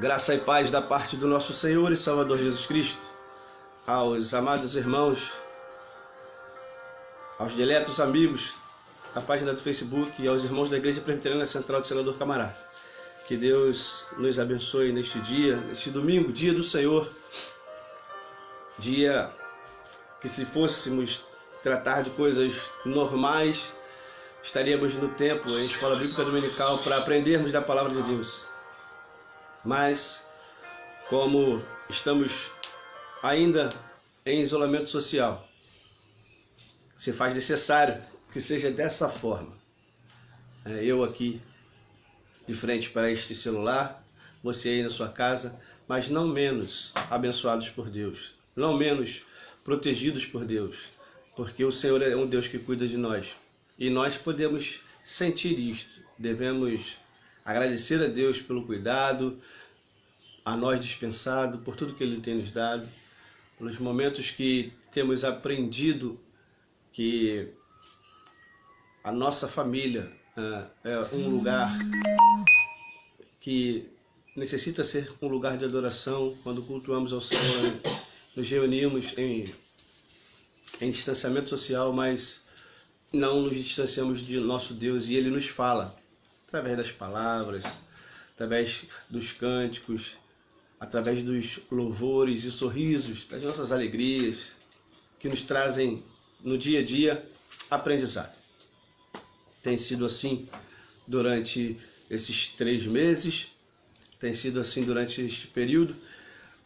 Graça e paz da parte do nosso Senhor e Salvador Jesus Cristo, aos amados irmãos, aos diletos amigos da página do Facebook e aos irmãos da Igreja Presbiteriana Central de Senador Camará. Que Deus nos abençoe neste dia, neste domingo, dia do Senhor, dia que, se fôssemos tratar de coisas normais, estaríamos no templo, em escola bíblica dominical, para aprendermos da palavra de Deus. Mas, como estamos ainda em isolamento social, se faz necessário que seja dessa forma. Eu aqui de frente para este celular, você aí na sua casa, mas não menos abençoados por Deus, não menos protegidos por Deus, porque o Senhor é um Deus que cuida de nós. E nós podemos sentir isto, devemos agradecer a Deus pelo cuidado, a nós dispensado, por tudo que Ele tem nos dado, pelos momentos que temos aprendido que a nossa família é um lugar que necessita ser um lugar de adoração. Quando cultuamos ao Senhor, nos reunimos em distanciamento social, mas não nos distanciamos de nosso Deus, e Ele nos fala através das palavras, através dos cânticos, através dos louvores e sorrisos, das nossas alegrias, que nos trazem no dia a dia aprendizado. Tem sido assim durante esses 3 meses, tem sido assim durante este período,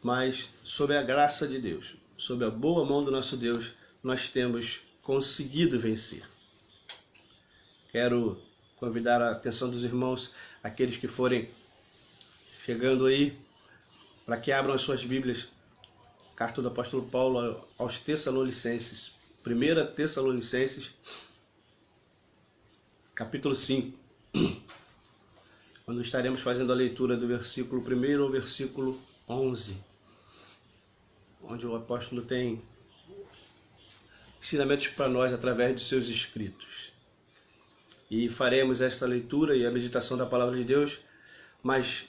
mas sob a graça de Deus, sob a boa mão do nosso Deus, nós temos conseguido vencer. Quero convidar a atenção dos irmãos, aqueles que forem chegando aí, para que abram as suas Bíblias. Carta do apóstolo Paulo aos Tessalonicenses, 1 Tessalonicenses, capítulo 5, quando estaremos fazendo a leitura do versículo 1 ao versículo 11, onde o apóstolo tem ensinamentos para nós através de seus escritos. E faremos esta leitura e a meditação da palavra de Deus, mas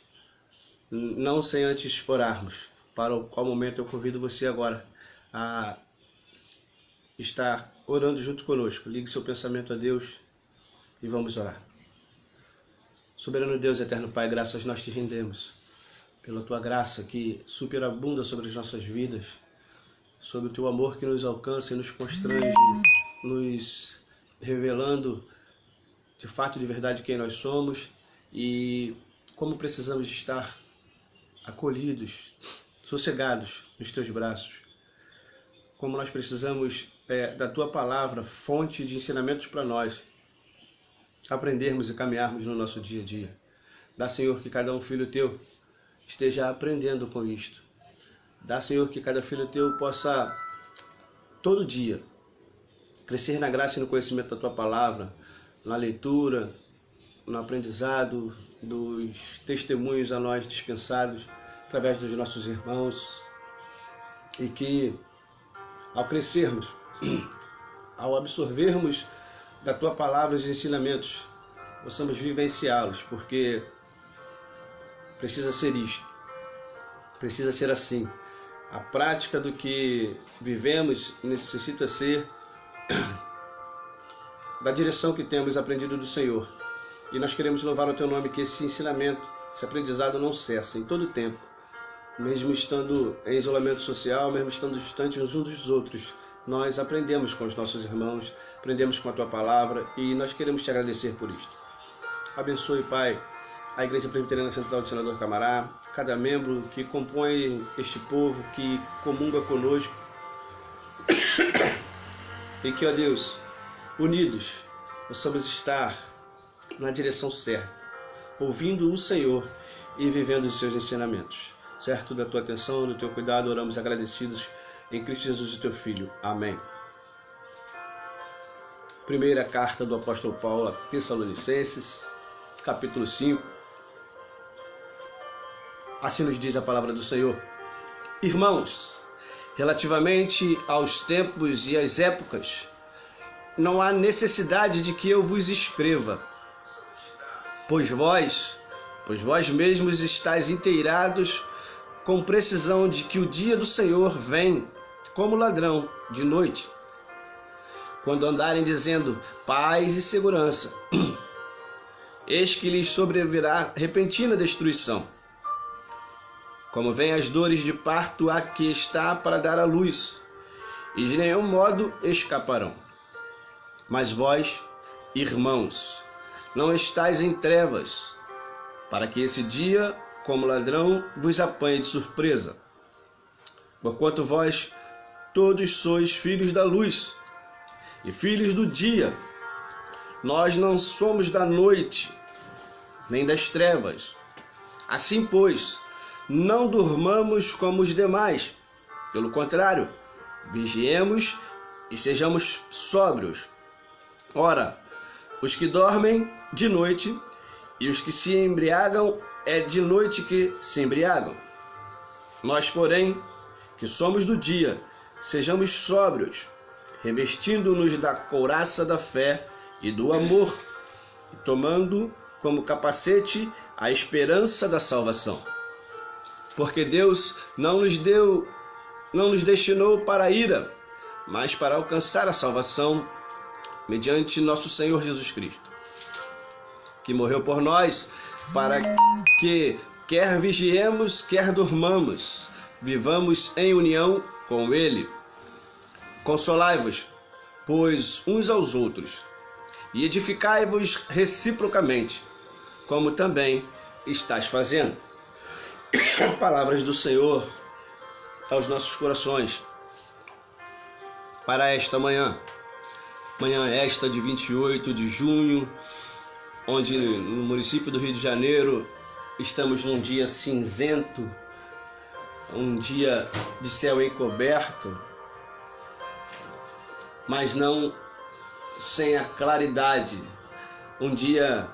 não sem antes orarmos, para o qual momento eu convido você agora a estar orando junto conosco. Ligue seu pensamento a Deus e vamos orar. Soberano Deus, eterno Pai, graças nós te rendemos pela tua graça que superabunda sobre as nossas vidas, sobre o teu amor que nos alcança e nos constrange, nos revelando de fato e de verdade quem nós somos e como precisamos estar acolhidos, sossegados nos teus braços. Como nós precisamos da tua palavra, fonte de ensinamentos para nós, aprendermos e caminharmos no nosso dia a dia. Dá, Senhor, que cada filho teu esteja aprendendo com isto. Dá, Senhor, que cada filho teu possa todo dia crescer na graça e no conhecimento da tua palavra, na leitura, no aprendizado, dos testemunhos a nós dispensados através dos nossos irmãos, e que ao crescermos, ao absorvermos da tua palavra os ensinamentos, possamos vivenciá-los, porque precisa ser isto, precisa ser assim. A prática do que vivemos necessita ser da direção que temos aprendido do Senhor. E nós queremos louvar o teu nome, que esse ensinamento, esse aprendizado não cessa em todo o tempo, mesmo estando em isolamento social, mesmo estando distantes uns dos outros. Nós aprendemos com os nossos irmãos, aprendemos com a tua palavra, e nós queremos te agradecer por isto. Abençoe, Pai, a Igreja Presbiteriana Central de Senador Camará, cada membro que compõe este povo, que comunga conosco, e que, ó Deus, unidos, possamos estar na direção certa, ouvindo o Senhor e vivendo os seus ensinamentos. Certo da tua atenção, do teu cuidado, oramos agradecidos em Cristo Jesus, o teu Filho. Amém. Primeira carta do apóstolo Paulo a Tessalonicenses, capítulo 5. Assim nos diz a palavra do Senhor. Irmãos, relativamente aos tempos e às épocas, não há necessidade de que eu vos escreva, pois vós pois vós mesmos estáis inteirados com precisão de que o dia do Senhor vem como ladrão de noite. Quando andarem dizendo paz e segurança, eis que lhes sobrevirá repentina destruição, como vêm as dores de parto a que está para dar à luz, e de nenhum modo escaparão. Mas vós, irmãos, não estáis em trevas, para que esse dia, como ladrão, vos apanhe de surpresa. Porquanto vós todos sois filhos da luz e filhos do dia. Nós não somos da noite, nem das trevas. Assim, pois, não durmamos como os demais. Pelo contrário, vigiemos e sejamos sóbrios. Ora, os que dormem de noite e os que se embriagam é de noite que se embriagam. Nós, porém, que somos do dia, sejamos sóbrios, revestindo-nos da couraça da fé e do amor, e tomando como capacete a esperança da salvação. Porque Deus não nos destinou para a ira, mas para alcançar a salvação mediante nosso Senhor Jesus Cristo, que morreu por nós, para que, quer vigiemos, quer durmamos, vivamos em união com Ele. Consolai-vos, pois, uns aos outros, e edificai-vos reciprocamente, como também estás fazendo. Palavras do Senhor aos nossos corações para esta manhã. Manhã esta de 28 de junho, onde no município do Rio de Janeiro estamos num dia cinzento, um dia de céu encoberto, mas não sem a claridade, um dia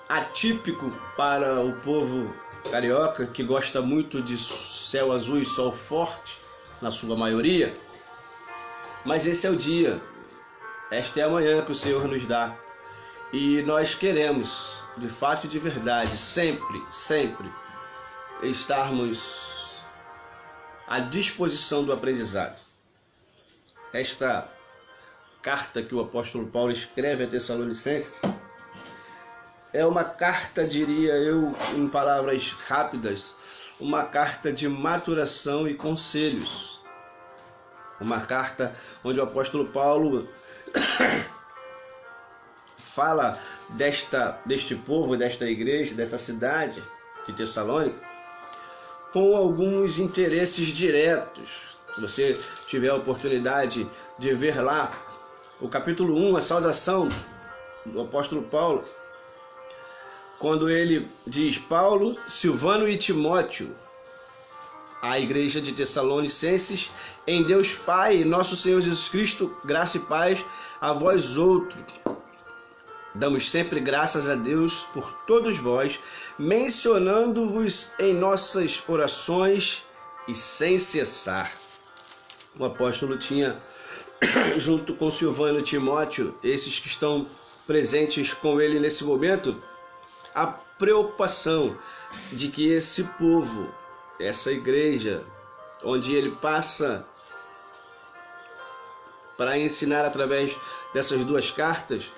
atípico para o povo carioca, que gosta muito de céu azul e sol forte, na sua maioria. Mas esse é o dia, esta é a manhã que o Senhor nos dá, e nós queremos, de fato e de verdade, sempre estarmos à disposição do aprendizado. Esta carta que o apóstolo Paulo escreve a Tessalonicenses é uma carta, diria eu, em palavras rápidas, uma carta de maturação e conselhos. Uma carta onde o apóstolo Paulo fala deste povo, desta igreja, dessa cidade de Tessalônica, com alguns interesses diretos. Se você tiver a oportunidade de ver lá o capítulo 1, a saudação do apóstolo Paulo, quando ele diz: Paulo, Silvano e Timóteo, a igreja de Tessalonicenses, em Deus Pai e nosso Senhor Jesus Cristo, graça e paz a vós outros. Damos sempre graças a Deus por todos vós, mencionando-vos em nossas orações e sem cessar. O apóstolo tinha, junto com Silvano e Timóteo, esses que estão presentes com ele nesse momento, a preocupação de que esse povo, essa igreja, onde ele passa para ensinar através dessas duas cartas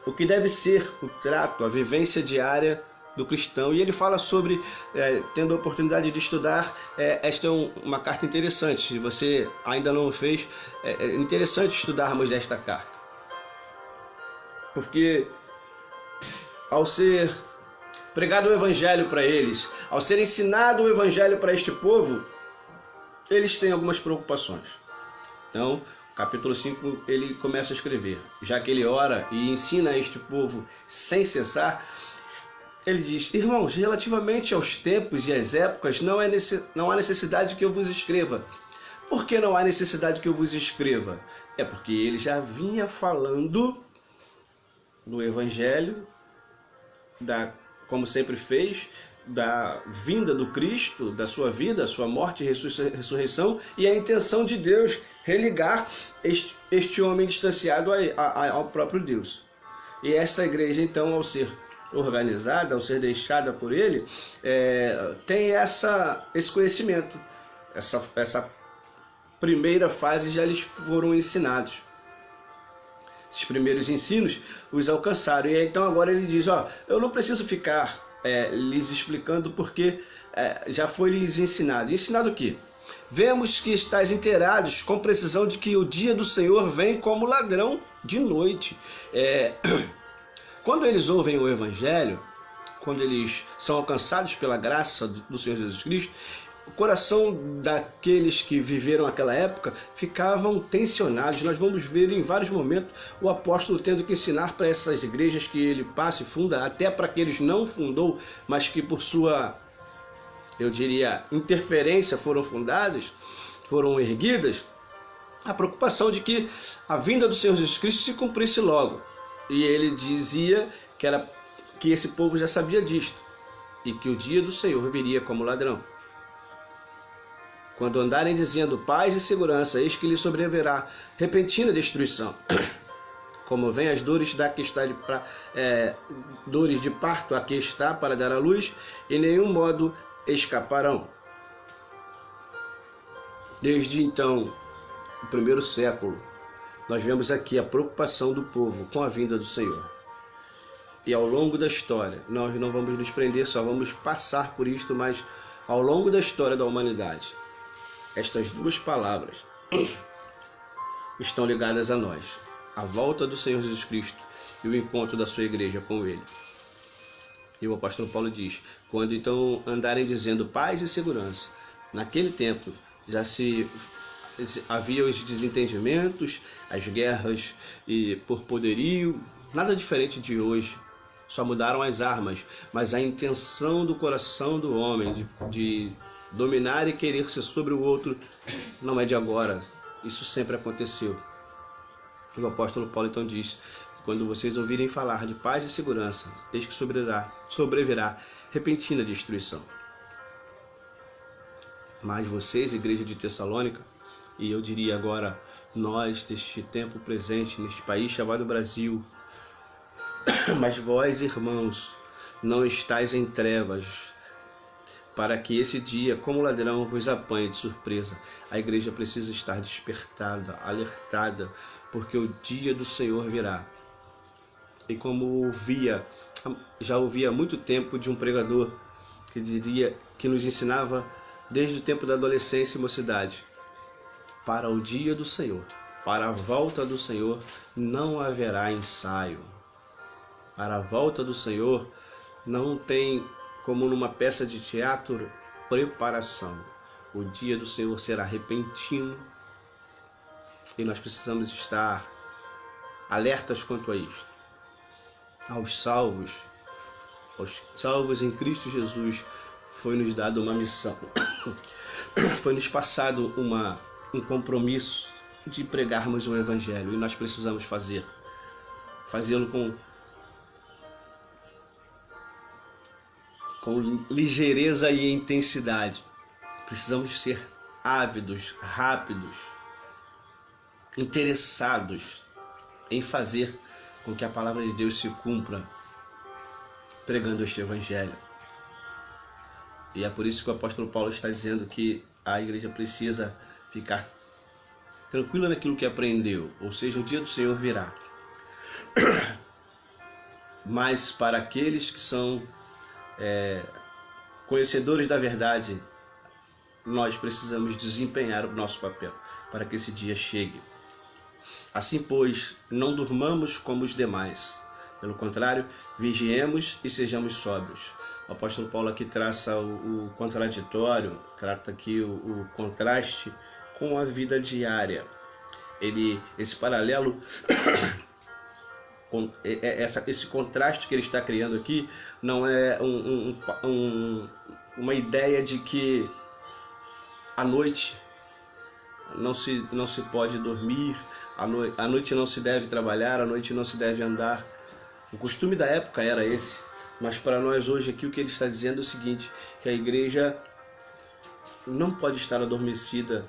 o que deve ser o trato, a vivência diária do cristão. E ele fala sobre, tendo a oportunidade de estudar, esta é uma carta interessante. Se você ainda não o fez, é interessante estudarmos esta carta, porque ao ser pregado o evangelho para eles, ao ser ensinado o evangelho para este povo, eles têm algumas preocupações. Então, capítulo 5, ele começa a escrever. Já que ele ora e ensina a este povo sem cessar, ele diz: irmãos, relativamente aos tempos e às épocas, não há necessidade que eu vos escreva. Por que não há necessidade que eu vos escreva? É porque ele já vinha falando do evangelho, como sempre fez, da vinda do Cristo, da sua vida, sua morte e ressurreição, e a intenção de Deus religar este homem distanciado ao próprio Deus. E essa igreja, então, ao ser organizada, ao ser deixada por ele, tem esse conhecimento. Essa primeira fase já lhes foram ensinados. Esses primeiros ensinos os alcançaram. E então agora ele diz, eu não preciso ficar lhes explicando porque já foi lhes ensinado. Ensinado o quê? Vemos que estáis inteirados com precisão de que o dia do Senhor vem como ladrão de noite. Quando eles ouvem o Evangelho, quando eles são alcançados pela graça do Senhor Jesus Cristo, o coração daqueles que viveram aquela época ficavam tensionados. Nós vamos ver em vários momentos o apóstolo tendo que ensinar para essas igrejas que ele passa e funda, até para aqueles não fundou, mas que por sua, eu diria, interferência foram fundadas, foram erguidas, a preocupação de que a vinda do Senhor Jesus Cristo se cumprisse logo. E ele dizia que esse povo já sabia disto, e que o dia do Senhor viria como ladrão. Quando andarem dizendo paz e segurança, eis que lhe sobrevirá repentina destruição. Como vem as dores dores de parto, aqui está para dar à luz, em nenhum modo escaparão. Desde então, o primeiro século, nós vemos aqui a preocupação do povo com a vinda do Senhor. E ao longo da história, nós não vamos nos prender, só vamos passar por isto, mas ao longo da história da humanidade, estas duas palavras estão ligadas a nós: a volta do Senhor Jesus Cristo e o encontro da sua igreja com Ele. E o apóstolo Paulo diz, quando então andarem dizendo paz e segurança, naquele tempo já havia os desentendimentos, as guerras e por poderio, nada diferente de hoje. Só mudaram as armas, mas a intenção do coração do homem de dominar e querer ser sobre o outro não é de agora. Isso sempre aconteceu. E o apóstolo Paulo então diz, quando vocês ouvirem falar de paz e segurança, eis que sobrevirá repentina destruição. Mas vocês, igreja de Tessalônica, e eu diria agora nós, deste tempo presente, neste país chamado Brasil, mas vós, irmãos, não estáis em trevas, para que esse dia, como ladrão, vos apanhe de surpresa. A igreja precisa estar despertada, alertada, porque o dia do Senhor virá. E como já ouvi há muito tempo de um pregador que nos ensinava desde o tempo da adolescência e mocidade, para o dia do Senhor, para a volta do Senhor, não haverá ensaio. Para a volta do Senhor não tem, como numa peça de teatro, preparação. O dia do Senhor será repentino e nós precisamos estar alertas quanto a isto. Aos salvos em Cristo Jesus, foi-nos dado uma missão, foi-nos passado um compromisso de pregarmos o Evangelho, e nós precisamos fazê-lo com ligeireza e intensidade. Precisamos ser ávidos, rápidos, interessados em fazer com que a palavra de Deus se cumpra, pregando este Evangelho. E é por isso que o apóstolo Paulo está dizendo que a igreja precisa ficar tranquila naquilo que aprendeu, ou seja, o dia do Senhor virá. Mas para aqueles que são conhecedores da verdade, nós precisamos desempenhar o nosso papel para que esse dia chegue. Assim, pois, não durmamos como os demais. Pelo contrário, vigiemos e sejamos sóbrios. O apóstolo Paulo aqui traça o contraditório, trata aqui o contraste com a vida diária. Esse paralelo, esse contraste que ele está criando aqui, não é uma ideia de que à noite não se pode dormir, à noite não se deve trabalhar, à noite não se deve andar. O costume da época era esse, mas para nós hoje aqui o que ele está dizendo é o seguinte, que a igreja não pode estar adormecida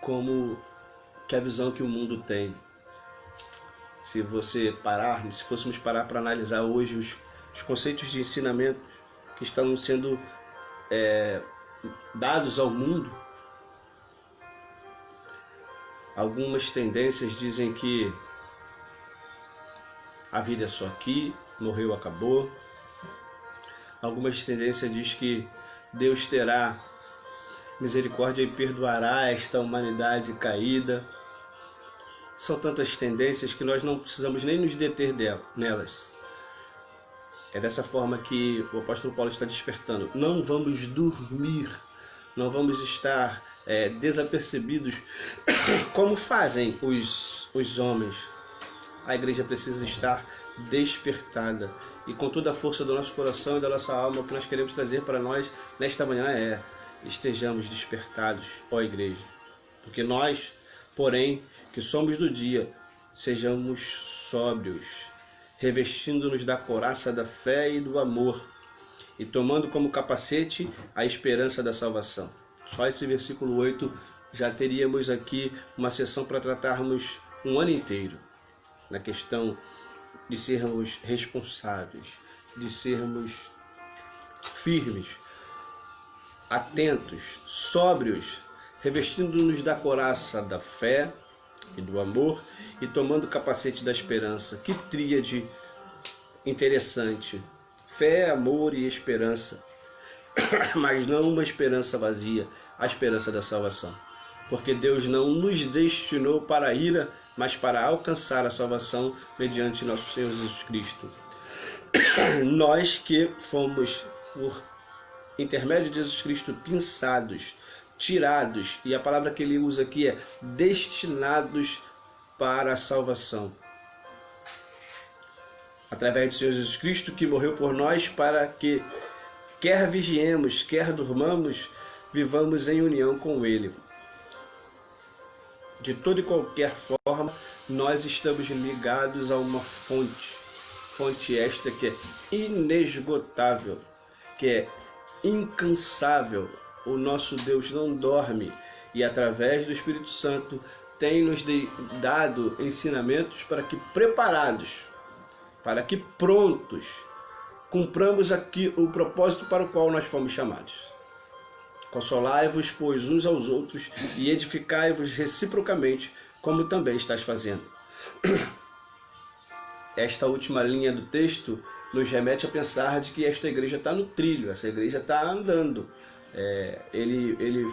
como que a visão que o mundo tem. se fôssemos parar para analisar hoje os conceitos de ensinamento que estão sendo dados ao mundo, algumas tendências dizem que a vida é só aqui, morreu, acabou. Algumas tendências dizem que Deus terá misericórdia e perdoará esta humanidade caída. São tantas tendências que nós não precisamos nem nos deter nelas. É dessa forma que o apóstolo Paulo está despertando. Não vamos dormir, não vamos estar desapercebidos como fazem os homens. A igreja precisa estar despertada. E com toda a força do nosso coração e da nossa alma, o que nós queremos trazer para nós nesta manhã estejamos despertados, ó igreja. Porque nós, porém, que somos do dia, sejamos sóbrios, revestindo-nos da couraça da fé e do amor, e tomando como capacete a esperança da salvação. Só esse versículo 8 já teríamos aqui uma sessão para tratarmos um ano inteiro, na questão de sermos responsáveis, de sermos firmes, atentos, sóbrios, revestindo-nos da couraça da fé e do amor e tomando o capacete da esperança. Que tríade interessante! Fé, amor e esperança, mas não uma esperança vazia, a esperança da salvação. Porque Deus não nos destinou para a ira, mas para alcançar a salvação mediante nosso Senhor Jesus Cristo. Nós que fomos, por intermédio de Jesus Cristo, pinçados, tirados, e a palavra que ele usa aqui é destinados para a salvação. Através do Senhor Jesus Cristo, que morreu por nós, para que, quer vigiemos, quer durmamos, vivamos em união com Ele. De toda e qualquer forma, nós estamos ligados a uma fonte esta que é inesgotável, que é incansável. O nosso Deus não dorme e através do Espírito Santo tem nos dado ensinamentos para que preparados, para que prontos, cumpramos aqui o propósito para o qual nós fomos chamados. Consolai-vos, pois, uns aos outros e edificai-vos reciprocamente, como também estás fazendo. Esta última linha do texto nos remete a pensar de que esta igreja está no trilho, essa igreja está andando. Ele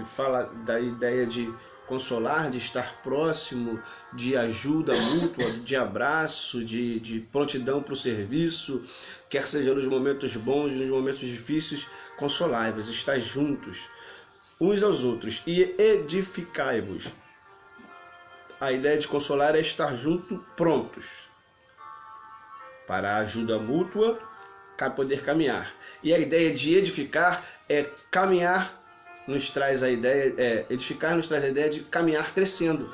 fala da ideia de consolar, de estar próximo, de ajuda mútua, de abraço, de prontidão para o serviço, quer seja nos momentos bons, nos momentos difíceis, consolai-vos, estáis juntos, uns aos outros, e edificai-vos. A ideia de consolar é estar junto, prontos, para a ajuda mútua, poder caminhar. E a ideia de edificar é caminhar, edificar nos traz a ideia de caminhar crescendo.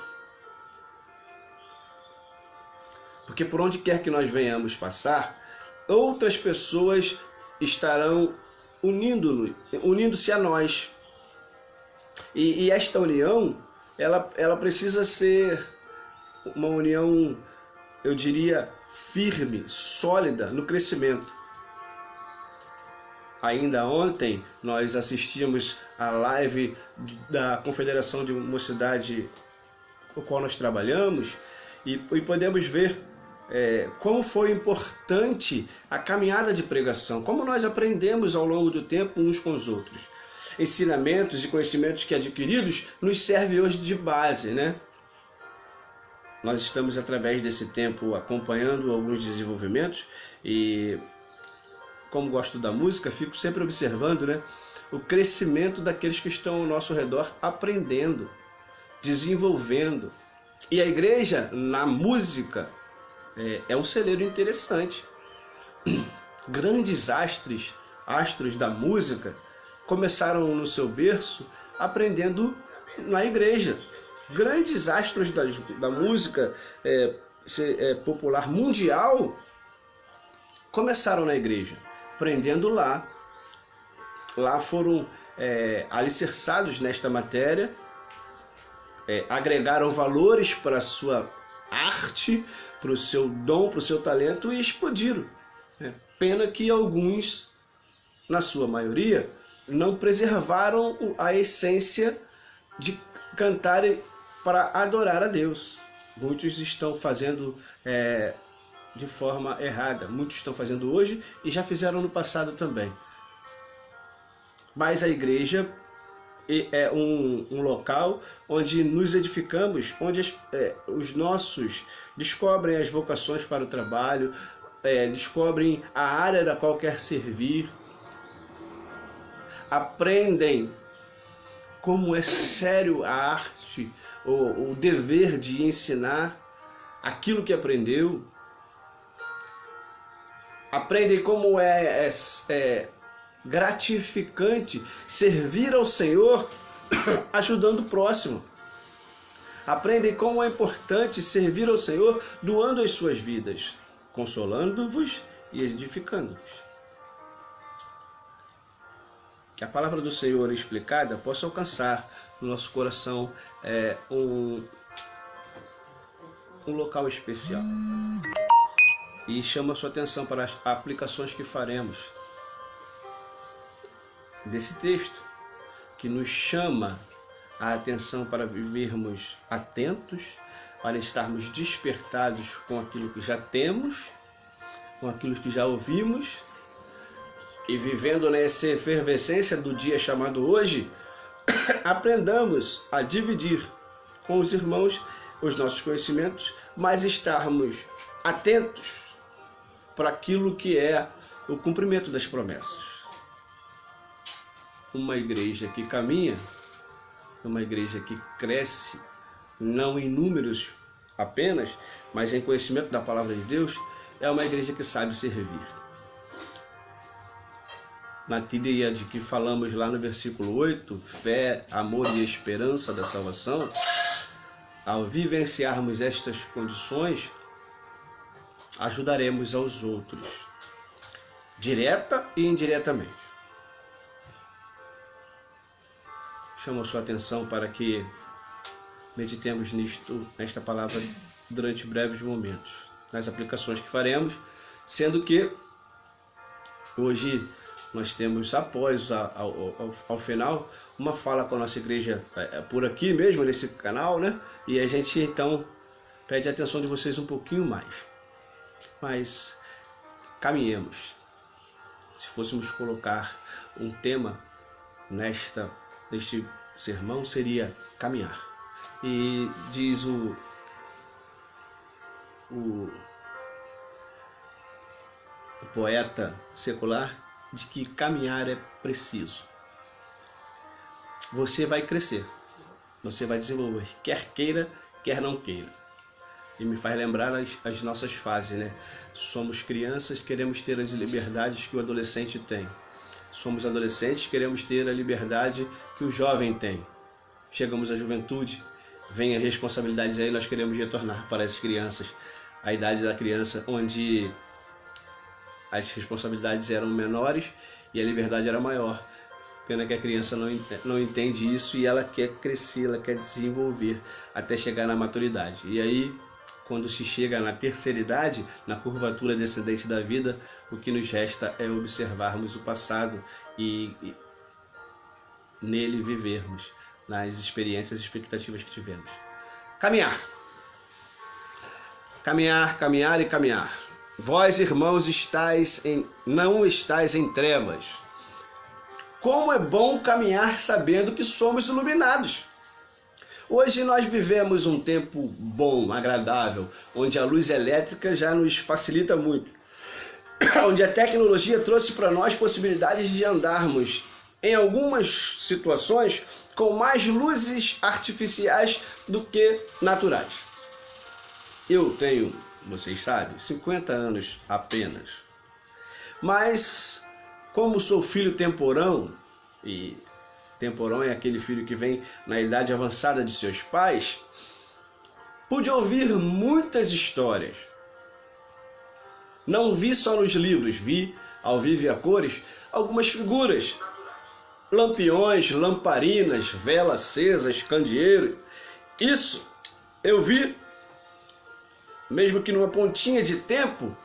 Porque por onde quer que nós venhamos passar, outras pessoas estarão unindo-se a nós. E esta união, ela precisa ser uma união, eu diria, firme, sólida no crescimento. Ainda ontem nós assistimos a live da Confederação de Mocidade com a qual nós trabalhamos e podemos ver como foi importante a caminhada de pregação, como nós aprendemos ao longo do tempo uns com os outros. Ensinamentos e conhecimentos que adquiridos nos servem hoje de base, né? Nós estamos através desse tempo acompanhando alguns desenvolvimentos e, como gosto da música, fico sempre observando, né, o crescimento daqueles que estão ao nosso redor, aprendendo, desenvolvendo. E a igreja, na música, é um celeiro interessante. Grandes astros da música, começaram no seu berço aprendendo na igreja. Grandes astros da música popular mundial começaram na igreja, aprendendo lá. Lá foram alicerçados nesta matéria, agregaram valores para a sua arte, para o seu dom, para o seu talento e explodiram. Pena que alguns, na sua maioria, não preservaram a essência de cantar para adorar a Deus. Muitos estão fazendo de forma errada. Muitos estão fazendo hoje e já fizeram no passado também. Mas a igreja é um local onde nos edificamos, onde os nossos descobrem as vocações para o trabalho, descobrem a área da qual quer servir, aprendem como é sério a arte, o dever de ensinar aquilo que aprendeu, aprendem como é gratificante servir ao Senhor ajudando o próximo. Aprendem como é importante servir ao Senhor doando as suas vidas, consolando-vos e edificando-vos. Que a palavra do Senhor explicada possa alcançar no nosso coração um local especial. E chama a sua atenção para as aplicações que faremos desse texto, que nos chama a atenção para vivermos atentos, para estarmos despertados com aquilo que já temos, com aquilo que já ouvimos, e vivendo nessa efervescência do dia chamado hoje, aprendamos a dividir com os irmãos os nossos conhecimentos, mas estarmos atentos para aquilo que é o cumprimento das promessas. Uma igreja que caminha, uma igreja que cresce, não em números apenas, mas em conhecimento da palavra de Deus, é uma igreja que sabe servir. Na ideia de que falamos lá no versículo 8, fé, amor e esperança da salvação, ao vivenciarmos estas condições, ajudaremos aos outros, direta e indiretamente. Chamo a sua atenção para que meditemos nesta palavra durante breves momentos, nas aplicações que faremos, sendo que hoje nós temos, após ao final, uma fala com a nossa igreja por aqui mesmo, nesse canal, né? E a gente então pede a atenção de vocês um pouquinho mais. Mas caminhemos. Se fôssemos colocar um tema neste sermão, seria caminhar. E diz o poeta secular de que caminhar é preciso. Você vai crescer, você vai desenvolver, quer queira, quer não queira. E me faz lembrar as nossas fases, né? Somos crianças, queremos ter as liberdades que o adolescente tem. Somos adolescentes, queremos ter a liberdade que o jovem tem. Chegamos à juventude, vem a responsabilidade aí, nós queremos retornar para as crianças, a idade da criança, onde as responsabilidades eram menores e a liberdade era maior. Pena que a criança não entende isso e ela quer crescer, ela quer desenvolver até chegar na maturidade. E aí, quando se chega na terceira idade, na curvatura descendente da vida, o que nos resta é observarmos o passado e nele vivermos, nas experiências e expectativas que tivemos. Caminhar. Caminhar, caminhar e caminhar. Vós, irmãos, não estáis em trevas. Como é bom caminhar sabendo que somos iluminados. Hoje nós vivemos um tempo bom, agradável, onde a luz elétrica já nos facilita muito, onde a tecnologia trouxe para nós possibilidades de andarmos em algumas situações com mais luzes artificiais do que naturais. Eu tenho, vocês sabem, 50 anos apenas, mas como sou filho temporão, e temporão é aquele filho que vem na idade avançada de seus pais, pude ouvir muitas histórias. Não vi só nos livros, vi ao vivo e a cores algumas figuras, lampiões, lamparinas, velas acesas, candeeiro. Isso eu vi mesmo que numa pontinha de tempo,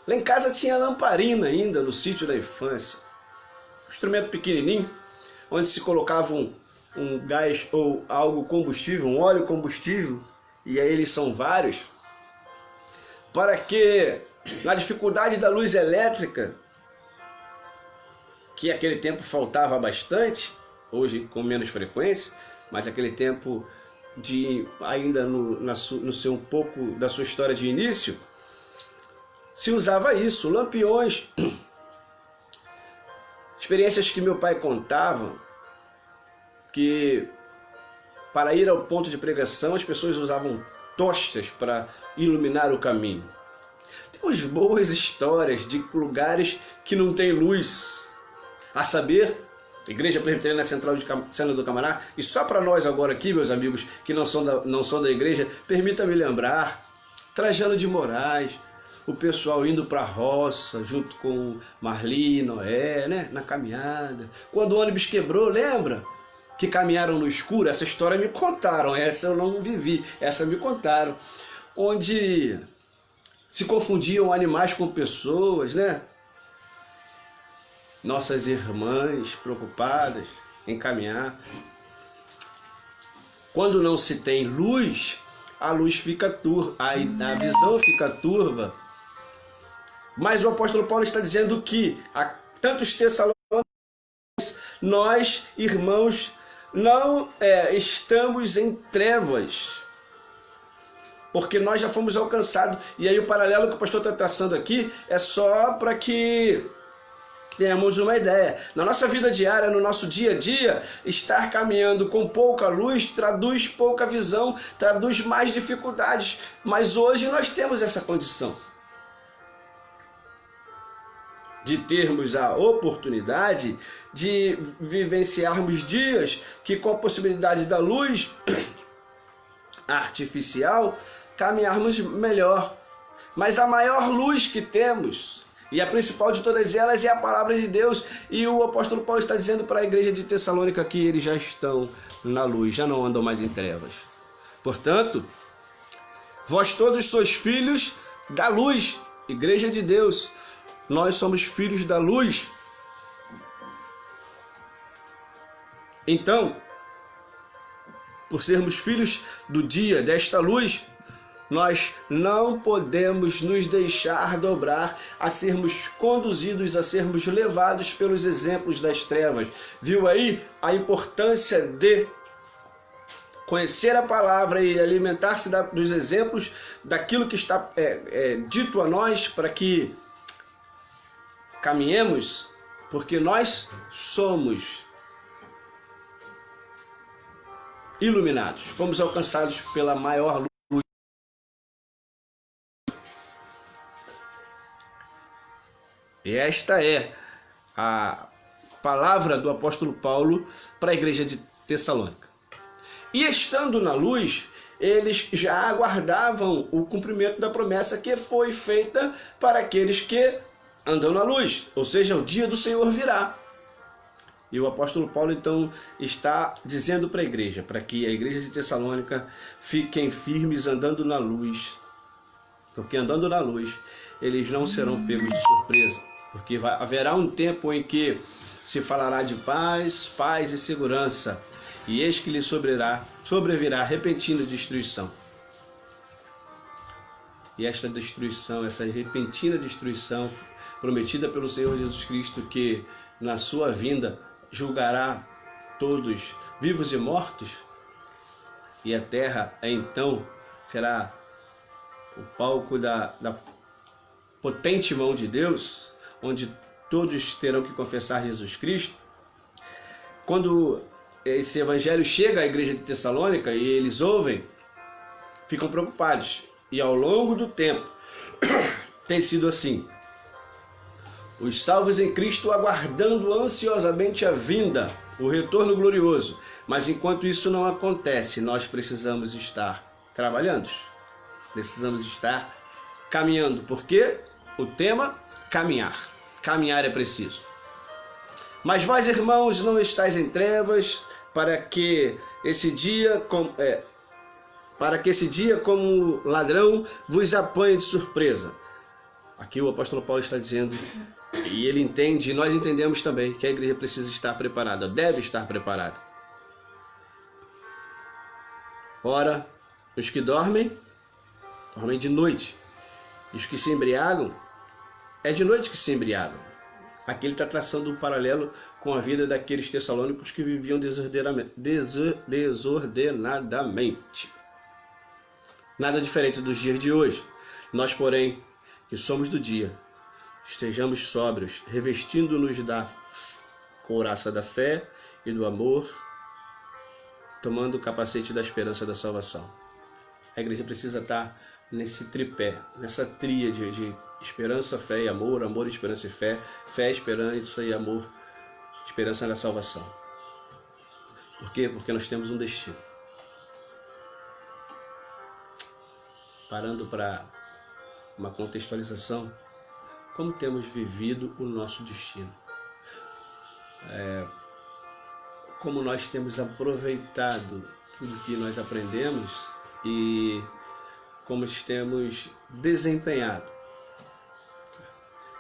lá em casa tinha lamparina ainda, no sítio da infância. Um instrumento pequenininho, onde se colocava um gás ou algo combustível, um óleo combustível, e aí eles são vários, para que na dificuldade da luz elétrica, que naquele tempo faltava bastante, hoje com menos frequência, mas naquele tempo ainda no seu um pouco da sua história de início, se usava isso, lampiões. Experiências que meu pai contava, que para ir ao ponto de pregação as pessoas usavam tochas para iluminar o caminho. Temos boas histórias de lugares que não tem luz, a saber, Igreja Presbiteriana Central de Sena do Camaná. E só para nós agora aqui, meus amigos, que não são da igreja, permita-me lembrar, Trajano de Moraes, o pessoal indo para a roça, junto com Marli, Noé, né, na caminhada. Quando o ônibus quebrou, lembra? Que caminharam no escuro. Essa história me contaram, essa eu não vivi, essa me contaram. Onde se confundiam animais com pessoas, né? Nossas irmãs preocupadas em caminhar. Quando não se tem luz, a luz fica turva, a visão fica turva. Mas o apóstolo Paulo está dizendo que há tantos Tessalonicenses, nós, irmãos, não estamos em trevas, porque nós já fomos alcançados. E aí o paralelo que o pastor está traçando aqui é só para que tenhamos uma ideia. Na nossa vida diária, no nosso dia a dia, estar caminhando com pouca luz traduz pouca visão, traduz mais dificuldades. Mas hoje nós temos essa condição de termos a oportunidade de vivenciarmos dias que, com a possibilidade da luz artificial, caminharmos melhor. Mas a maior luz que temos, e a principal de todas elas, é a palavra de Deus. E o apóstolo Paulo está dizendo para a igreja de Tessalônica que eles já estão na luz, já não andam mais em trevas. Portanto, vós todos sois filhos da luz, igreja de Deus. Nós somos filhos da luz. Então, por sermos filhos do dia, desta luz, nós não podemos nos deixar dobrar a sermos conduzidos, a sermos levados pelos exemplos das trevas. Viu aí a importância de conhecer a palavra e alimentar-se dos exemplos, daquilo que está dito a nós, para que caminhemos, porque nós somos iluminados, fomos alcançados pela maior luz. E esta é a palavra do apóstolo Paulo para a igreja de Tessalônica. E estando na luz, eles já aguardavam o cumprimento da promessa que foi feita para aqueles que andam na luz, ou seja, o dia do Senhor virá. E o apóstolo Paulo então está dizendo para a igreja, para que a igreja de Tessalônica fiquem firmes andando na luz, porque andando na luz eles não serão pegos de surpresa, porque haverá um tempo em que se falará de paz, paz e segurança, e eis que lhe sobrevirá repentina destruição. E esta destruição, essa repentina destruição prometida pelo Senhor Jesus Cristo, que na sua vinda julgará todos, vivos e mortos, e a terra então será o palco da potente mão de Deus, onde todos terão que confessar Jesus Cristo. Quando esse evangelho chega à igreja de Tessalônica e eles ouvem, ficam preocupados. E ao longo do tempo tem sido assim. Os salvos em Cristo aguardando ansiosamente a vinda, o retorno glorioso. Mas enquanto isso não acontece, nós precisamos estar trabalhando. Precisamos estar caminhando. Porque o tema, caminhar. Caminhar é preciso. Mas vós, irmãos, não estáis em trevas, para que esse dia para que esse dia, como ladrão, vos apanhe de surpresa. Aqui o apóstolo Paulo está dizendo, e ele entende, e nós entendemos também, que a igreja precisa estar preparada, deve estar preparada. Ora, os que dormem, dormem de noite. E os que se embriagam, é de noite que se embriagam. Aqui ele está traçando um paralelo com a vida daqueles tessalônicos que viviam desordenadamente. Nada diferente dos dias de hoje. Nós, porém, que somos do dia, estejamos sóbrios, revestindo-nos da couraça da fé e do amor, tomando o capacete da esperança da salvação. A igreja precisa estar nesse tripé, nessa tríade de esperança, fé e amor, amor, esperança e fé, fé, esperança e amor, esperança na salvação. Por quê? Porque nós temos um destino. Parando para uma contextualização, como temos vivido o nosso destino? Como nós temos aproveitado tudo que nós aprendemos e como temos desempenhado.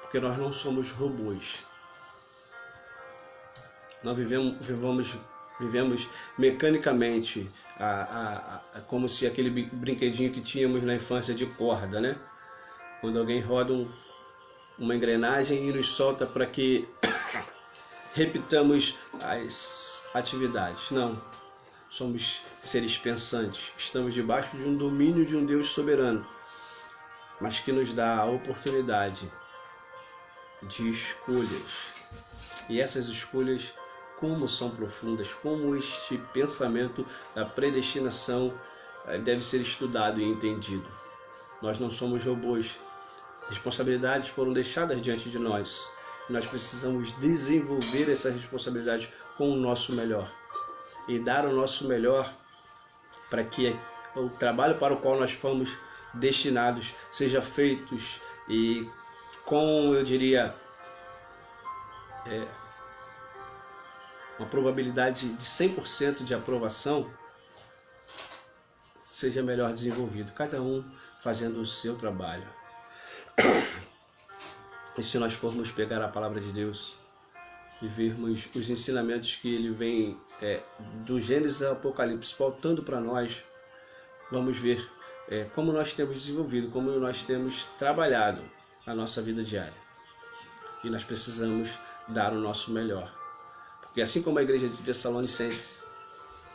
Porque nós não somos robôs. Nós vivemos mecanicamente, como se aquele brinquedinho que tínhamos na infância de corda, né? Quando alguém roda uma engrenagem e nos solta para que repitamos as atividades. Não, somos seres pensantes, estamos debaixo de um domínio de um Deus soberano, mas que nos dá a oportunidade de escolhas. E essas escolhas, como são profundas, como este pensamento da predestinação deve ser estudado e entendido. Nós não somos robôs. Responsabilidades foram deixadas diante de nós. Nós precisamos desenvolver essa responsabilidade com o nosso melhor e dar o nosso melhor para que o trabalho para o qual nós fomos destinados seja feito e com, eu diria, uma probabilidade de 100% de aprovação, seja melhor desenvolvido, cada um fazendo o seu trabalho. E se nós formos pegar a palavra de Deus e vermos os ensinamentos que ele vem do Gênesis ao Apocalipse pautando para nós, vamos ver como nós temos desenvolvido, como nós temos trabalhado a nossa vida diária. E nós precisamos dar o nosso melhor. Porque assim como a igreja de Tessalonicenses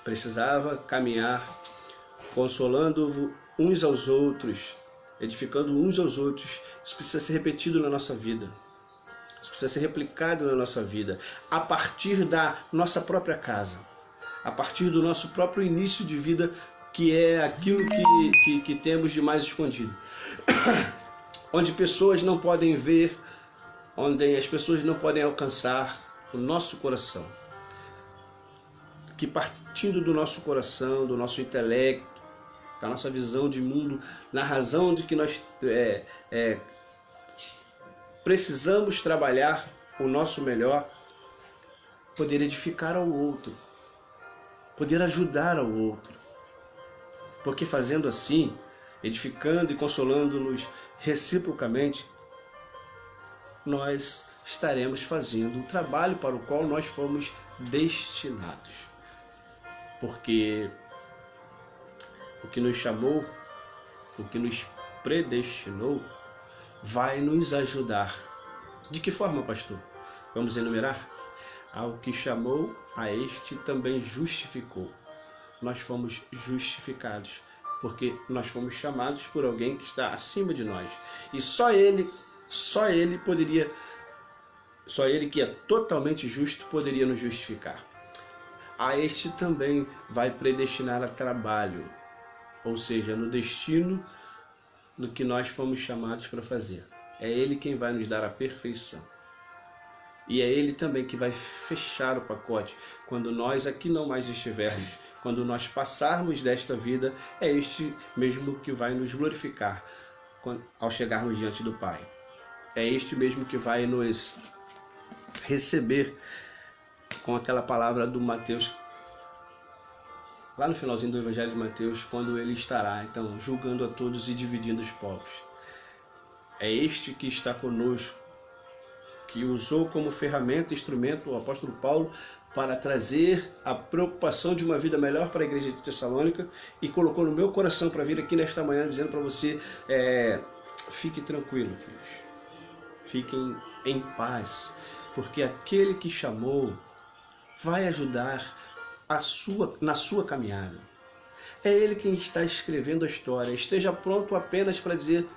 precisava caminhar consolando uns aos outros, edificando uns aos outros, isso precisa ser repetido na nossa vida. Isso precisa ser replicado na nossa vida, a partir da nossa própria casa, a partir do nosso próprio início de vida, que é aquilo que temos de mais escondido. Onde pessoas não podem ver, onde as pessoas não podem alcançar o nosso coração. Que partindo do nosso coração, do nosso intelecto, da nossa visão de mundo, na razão de que nós precisamos trabalhar o nosso melhor, poder edificar ao outro, poder ajudar ao outro. Porque fazendo assim, edificando e consolando-nos reciprocamente, nós estaremos fazendo o trabalho para o qual nós fomos destinados. Porque o que nos chamou, o que nos predestinou, vai nos ajudar. De que forma, pastor? Vamos enumerar? Ao que chamou, a este também justificou. Nós fomos justificados, porque nós fomos chamados por alguém que está acima de nós. E só ele que é totalmente justo, poderia nos justificar. A este também vai predestinar a trabalho, ou seja, no destino do que nós fomos chamados para fazer. É ele quem vai nos dar a perfeição. E é ele também que vai fechar o pacote. Quando nós aqui não mais estivermos, quando nós passarmos desta vida, é este mesmo que vai nos glorificar ao chegarmos diante do Pai. É este mesmo que vai nos receber com aquela palavra do Mateus, lá no finalzinho do Evangelho de Mateus, quando ele estará, então, julgando a todos e dividindo os povos. É este que está conosco, que usou como ferramenta, instrumento, o apóstolo Paulo, para trazer a preocupação de uma vida melhor para a igreja de Tessalônica, e colocou no meu coração para vir aqui nesta manhã, dizendo para você, fique tranquilo, filhos. Fiquem em paz, porque aquele que chamou vai ajudar na sua caminhada. É Ele quem está escrevendo a história. Esteja pronto apenas para dizer,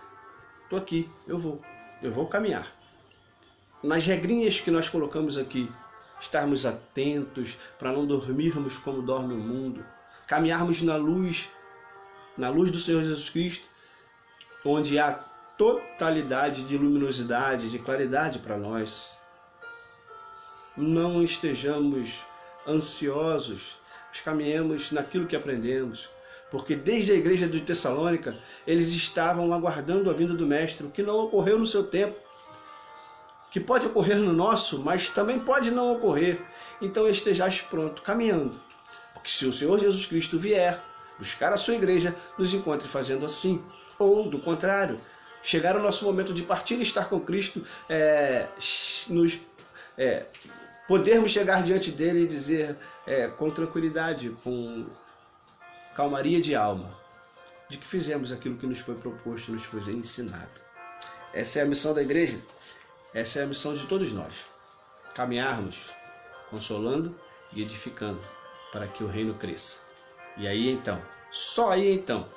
estou aqui, eu vou caminhar. Nas regrinhas que nós colocamos aqui, estarmos atentos para não dormirmos como dorme o mundo, caminharmos na luz do Senhor Jesus Cristo, onde há totalidade de luminosidade, de claridade para nós. Não estejamos ansiosos, mas caminhemos naquilo que aprendemos, porque desde a igreja de Tessalônica eles estavam aguardando a vinda do Mestre, o que não ocorreu no seu tempo, que pode ocorrer no nosso, mas também pode não ocorrer. Então estejais pronto, caminhando, porque se o Senhor Jesus Cristo vier buscar a sua igreja, nos encontre fazendo assim, ou do contrário, chegar o nosso momento de partir e estar com Cristo, podermos chegar diante dele e dizer com tranquilidade, com calmaria de alma, de que fizemos aquilo que nos foi proposto, nos foi ensinado. Essa é a missão da igreja, essa é a missão de todos nós, caminharmos consolando e edificando para que o reino cresça. E aí então, só aí então,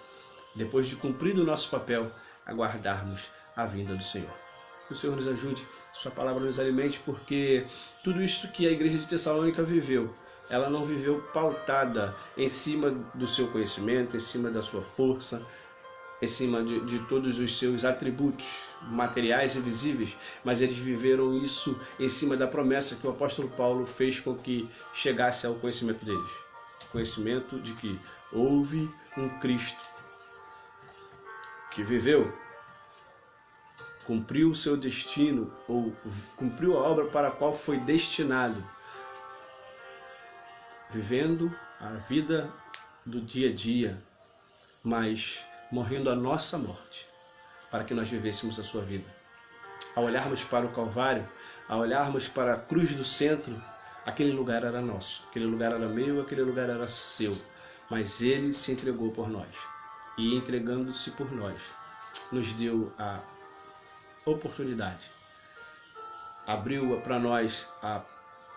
depois de cumprido o nosso papel, aguardarmos a vinda do Senhor. Que o Senhor nos ajude, sua palavra nos alimente, porque tudo isso que a igreja de Tessalônica viveu, ela não viveu pautada em cima do seu conhecimento, em cima da sua força, em cima de todos os seus atributos materiais e visíveis, mas eles viveram isso em cima da promessa que o apóstolo Paulo fez com que chegasse ao conhecimento deles. Conhecimento de que houve um Cristo que viveu, cumpriu o seu destino, ou cumpriu a obra para a qual foi destinado, vivendo a vida do dia a dia, mas morrendo a nossa morte, para que nós vivêssemos a sua vida. Ao olharmos para o Calvário, ao olharmos para a cruz do centro, aquele lugar era nosso, aquele lugar era meu, aquele lugar era seu, mas ele se entregou por nós, e entregando-se por nós, nos deu a oportunidade, abriu para nós,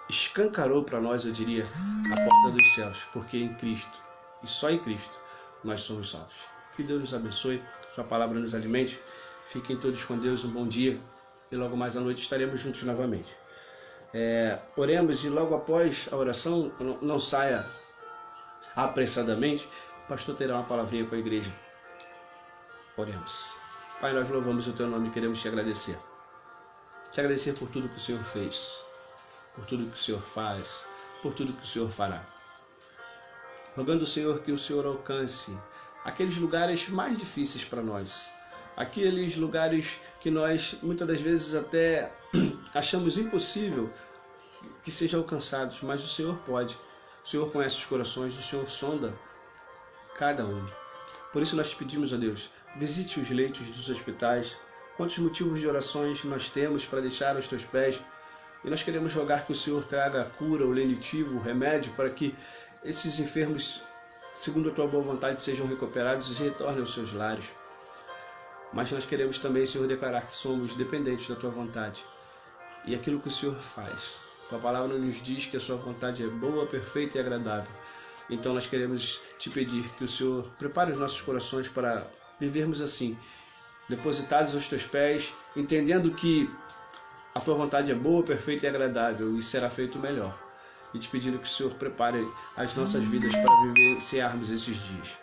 escancarou para nós, eu diria, a porta dos céus, porque em Cristo, e só em Cristo, nós somos salvos. Que Deus nos abençoe, sua palavra nos alimente, fiquem todos com Deus, um bom dia, e logo mais à noite estaremos juntos novamente. Oremos, e logo após a oração, não saia apressadamente, o pastor terá uma palavrinha com a igreja. Oremos. Pai, nós louvamos o teu nome e queremos te agradecer. Te agradecer por tudo que o Senhor fez, por tudo que o Senhor faz, por tudo que o Senhor fará. Rogando, Senhor, que o Senhor alcance aqueles lugares mais difíceis para nós, aqueles lugares que nós muitas das vezes até achamos impossível que sejam alcançados, mas o Senhor pode. O Senhor conhece os corações, o Senhor sonda cada um. Por isso nós te pedimos, ó Deus, visite os leitos dos hospitais, quantos motivos de orações nós temos para deixar aos teus pés, e nós queremos rogar que o Senhor traga a cura, o lenitivo, o remédio, para que esses enfermos, segundo a tua boa vontade, sejam recuperados e retornem aos seus lares. Mas nós queremos também, Senhor, declarar que somos dependentes da tua vontade, e aquilo que o Senhor faz. Tua palavra nos diz que a sua vontade é boa, perfeita e agradável. Então nós queremos te pedir que o Senhor prepare os nossos corações para vivermos assim, depositados aos teus pés, entendendo que a tua vontade é boa, perfeita e agradável, e será feito melhor. E te pedindo que o Senhor prepare as nossas vidas para vivenciarmos esses dias.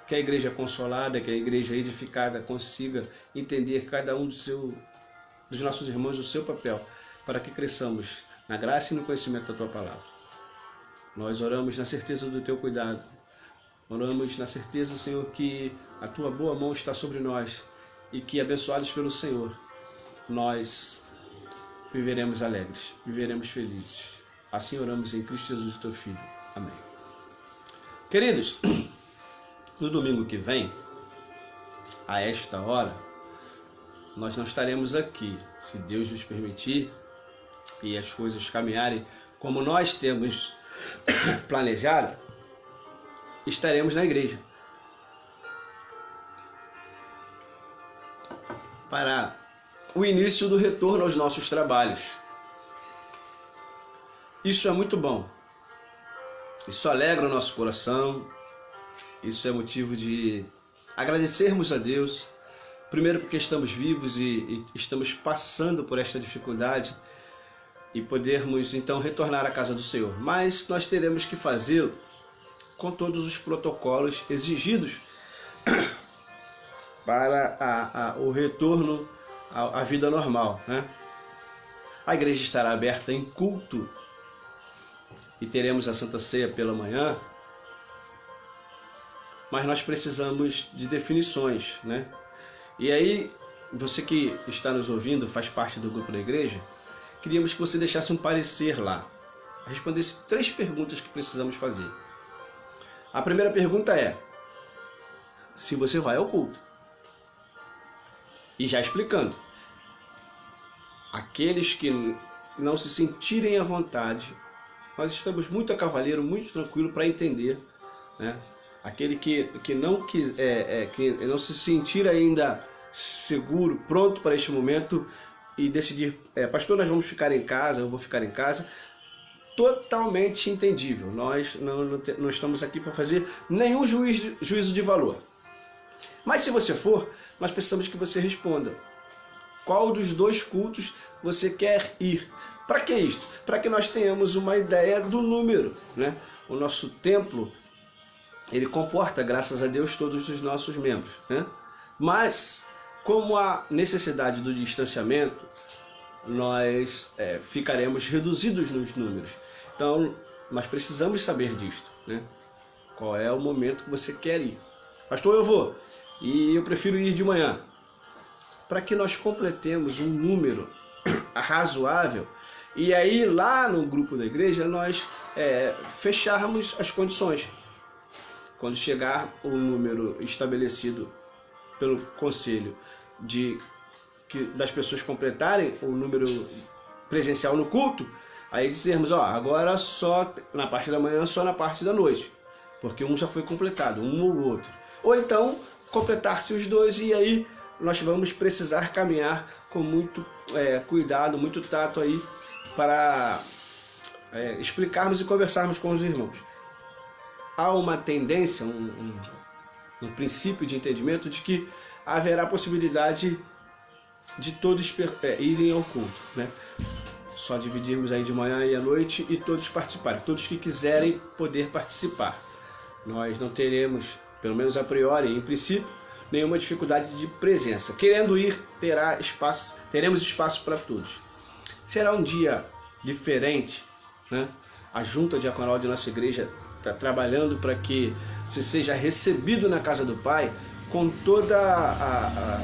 Que a igreja consolada, que a igreja edificada consiga entender cada um dos nossos irmãos o seu papel, para que cresçamos na graça e no conhecimento da tua palavra. Nós oramos na certeza do teu cuidado. Oramos na certeza, Senhor, que a tua boa mão está sobre nós e que, abençoados pelo Senhor, nós viveremos alegres, viveremos felizes. Assim oramos em Cristo Jesus, teu Filho. Amém. Queridos, no domingo que vem, a esta hora, nós não estaremos aqui, se Deus nos permitir e as coisas caminharem como nós temos planejado, estaremos na igreja para o início do retorno aos nossos trabalhos. Isso é muito bom. Isso alegra o nosso coração. Isso é motivo de agradecermos a Deus. Primeiro porque estamos vivos e estamos passando por esta dificuldade e podermos então retornar à casa do Senhor. Mas nós teremos que fazê-lo com todos os protocolos exigidos para o retorno à vida normal, né? A igreja estará aberta em culto e teremos a Santa Ceia pela manhã, mas nós precisamos de definições, né? E aí, você que está nos ouvindo, faz parte do grupo da igreja, queríamos que você deixasse um parecer lá, respondesse 3 perguntas que precisamos fazer. A primeira pergunta é se você vai ao culto. E já explicando, aqueles que não se sentirem à vontade, nós estamos muito a cavaleiro, muito tranquilo para entender, né? Aquele que não se sentir ainda seguro, pronto para este momento e decidir, pastor, nós vamos ficar em casa, eu vou ficar em casa, totalmente entendível. Nós não estamos aqui para fazer nenhum juízo de valor. Mas se você for, nós precisamos que você responda. Qual dos 2 cultos você quer ir? Para que isto? Para que nós tenhamos uma ideia do número, né? O nosso templo, ele comporta, graças a Deus, todos os nossos membros, né? Mas, como há necessidade do distanciamento, nós ficaremos reduzidos nos números. Então, nós precisamos saber disto, né? Qual é o momento que você quer ir? Pastor, eu vou. E eu prefiro ir de manhã, para que nós completemos um número razoável e aí lá no grupo da igreja nós fecharmos as condições. Quando chegar o número estabelecido pelo conselho das pessoas completarem o número presencial no culto, aí dizermos, agora só na parte da manhã, só na parte da noite, porque um já foi completado, um ou outro. Ou então completar-se os 2 e aí nós vamos precisar caminhar com muito cuidado, muito tato aí para explicarmos e conversarmos com os irmãos. Há uma tendência, um princípio de entendimento de que haverá possibilidade de todos irem ao culto, né? Só dividirmos aí de manhã e à noite e todos participarem, todos que quiserem poder participar. Nós não teremos, pelo menos a priori, em princípio, nenhuma dificuldade de presença. Querendo ir, teremos espaço para todos. Será um dia diferente, né? A junta diaconal de nossa igreja está trabalhando para que você seja recebido na casa do Pai com toda a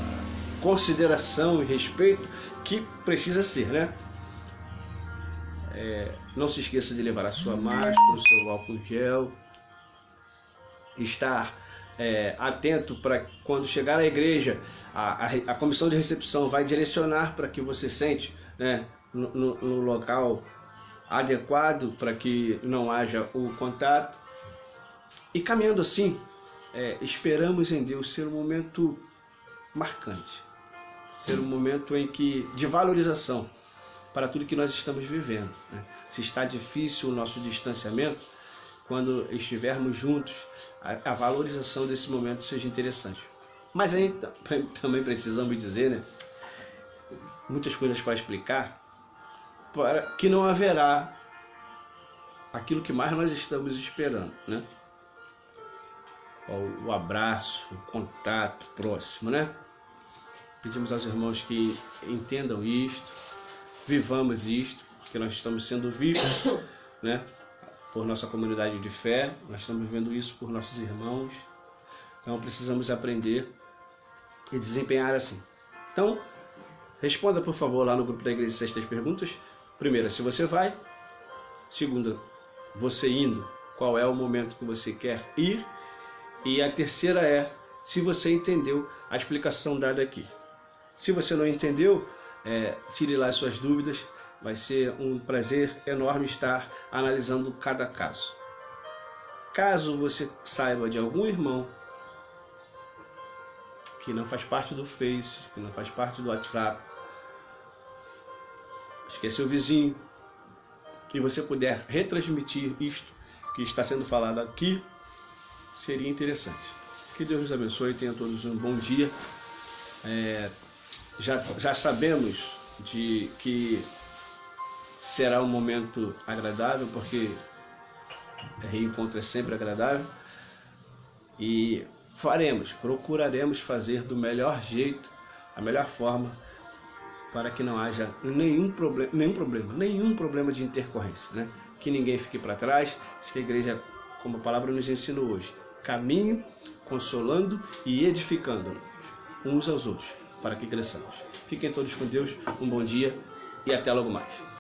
consideração e respeito que precisa ser, né? Não se esqueça de levar a sua máscara, o seu álcool gel, estar atento para quando chegar à igreja, a comissão de recepção vai direcionar para que você sente, né, no local adequado para que não haja o contato. E caminhando assim, esperamos em Deus ser um momento marcante, ser um momento de valorização para tudo que nós estamos vivendo, né? Se está difícil o nosso distanciamento, quando estivermos juntos, a valorização desse momento seja interessante. Mas aí também precisamos dizer, né, muitas coisas para explicar, para que não haverá aquilo que mais nós estamos esperando, né? O abraço, o contato próximo, né? Pedimos aos irmãos que entendam isto, vivamos isto, porque nós estamos sendo vistos, né, por nossa comunidade de fé, nós estamos vivendo isso por nossos irmãos, então precisamos aprender e desempenhar assim. Então, responda por favor lá no grupo da igreja essas 3 perguntas. Primeira, se você vai. Segunda, você indo, qual é o momento que você quer ir. E a terceira é se você entendeu a explicação dada aqui. Se você não entendeu, tire lá as suas dúvidas. Vai ser um prazer enorme estar analisando cada caso. Caso você saiba de algum irmão que não faz parte do Face, que não faz parte do WhatsApp, esqueceu o vizinho, e você puder retransmitir isto que está sendo falado aqui, seria interessante. Que Deus nos abençoe e tenha todos um bom dia. Já sabemos de que será um momento agradável, porque reencontro é sempre agradável, e procuraremos fazer do melhor jeito, a melhor forma, para que não haja nenhum problema de intercorrência, né? Que ninguém fique para trás. Acho que a igreja, como a palavra nos ensinou hoje, caminho, consolando e edificando uns aos outros, para que cresçamos. Fiquem todos com Deus, um bom dia e até logo mais.